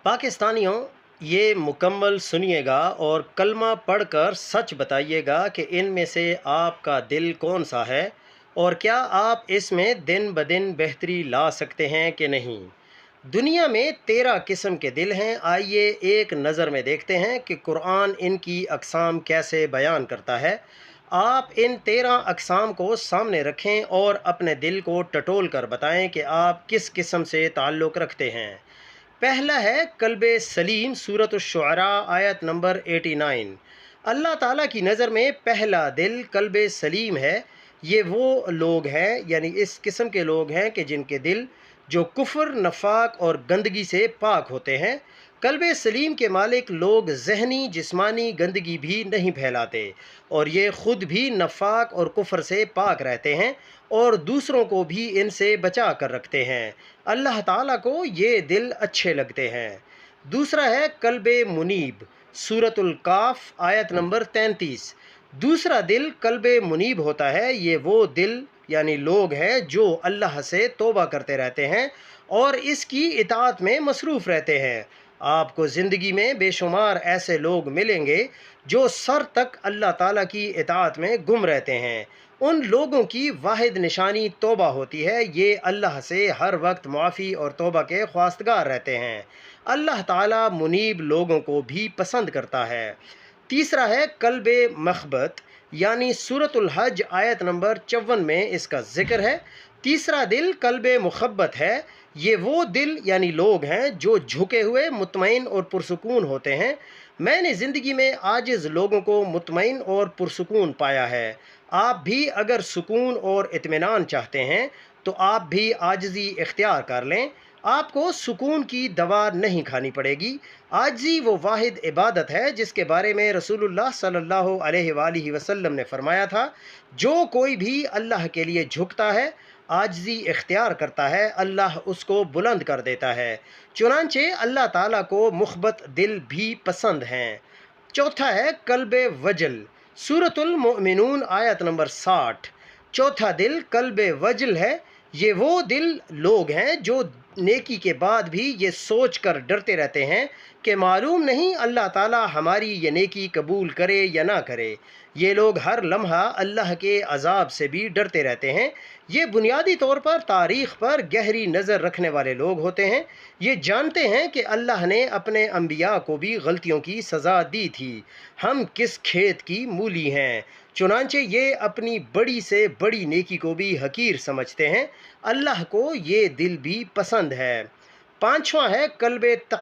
पाकिस्तानियों, ये मुकम्मल सुनिएगा और कलमा पढ़कर सच बताइएगा कि इनमें से आपका दिल कौन सा है और क्या आप इसमें दिन ब दिन बेहतरी ला सकते हैं कि नहीं। दुनिया में 13 किस्म के दिल हैं। आइए एक नज़र में देखते हैं कि कुरान इनकी अक़साम कैसे बयान करता है। आप इन 13 अक़साम को सामने रखें और अपने दिल को टटोल कर बताएं कि आप किस किस्म से ताल्लुक़ रखते हैं। पहला है कल्ब सलीम, सूरत शुअरा आयत नंबर 89। अल्लाह ताला की नज़र में पहला दिल कल्ब सलीम है। ये वो लोग हैं, यानी इस किस्म के लोग हैं कि जिनके दिल जो कुफ्र, नफाक और गंदगी से पाक होते हैं। कल्ब सलीम के मालिक लोग जहनी जिस्मानी गंदगी भी नहीं फैलाते और ये ख़ुद भी नफाक और कुफ्र से पाक रहते हैं और दूसरों को भी इनसे बचा कर रखते हैं। अल्लाह ताला को ये दिल अच्छे लगते हैं। दूसरा है कल्ब मुनीब, सूरतुल काफ आयत नंबर 33। दूसरा दिल कल्ब मुनीब होता है। ये वो दिल यानी लोग हैं जो अल्लाह से तौबा करते रहते हैं और इसकी इताअत में मसरूफ़ रहते हैं। आपको ज़िंदगी में बेशुमार ऐसे लोग मिलेंगे जो सर तक अल्लाह ताला की इताअत में गुम रहते हैं। उन लोगों की वाहिद निशानी तौबा होती है। ये अल्लाह से हर वक्त मुआफ़ी और तौबा के ख्वास्तगार रहते हैं। अल्लाह ताला मुनीब लोगों को भी पसंद करता है। तीसरा है कल्ब मखबत, यानी सूरतुल हज आयत नंबर 54 में इसका ज़िक्र है। तीसरा दिल कल्ब मुखब्बत है। ये वो दिल यानी लोग हैं जो झुके हुए, मुतमईन और पुरसुकून होते हैं। मैंने ज़िंदगी में आजिज़ लोगों को मुतमईन और पुरसुकून पाया है। आप भी अगर सुकून और इत्मीनान चाहते हैं तो आप भी आजिज़ी इख्तियार कर लें। आपको सुकून की दवा नहीं खानी पड़ेगी। आजिज़ी वो वाहिद इबादत है जिसके बारे में रसूलुल्लाह सल्लल्लाहु अलैहि वसल्लम ने फरमाया था, जो कोई भी अल्लाह के लिए झुकता है, आजिज़ी इख्तियार करता है, अल्लाह उसको बुलंद कर देता है। चुनांचे अल्लाह ताला को मुखबत दिल भी पसंद हैं। चौथा है कल्ब वजल, सूरतुल मोमिनून आयत नंबर 60। चौथा दिल कल्ब वजल है। ये वो दिल लोग हैं जो नेकी के बाद भी ये सोच कर डरते रहते हैं कि मालूम नहीं अल्लाह ताला हमारी ये नेकी कबूल करे या ना करे। ये लोग हर लम्हा अल्लाह के अजाब से भी डरते रहते हैं। ये बुनियादी तौर पर तारीख़ पर गहरी नज़र रखने वाले लोग होते हैं। ये जानते हैं कि अल्लाह ने अपने अम्बिया को भी गलतियों की सज़ा दी थी। हम किस खेत की मूली हैं। चुनांचे ये अपनी बड़ी से बड़ी नेकी को भी हकीर समझते हैं। अल्लाह को ये दिल भी पसंद है। पांचवा है कल्ब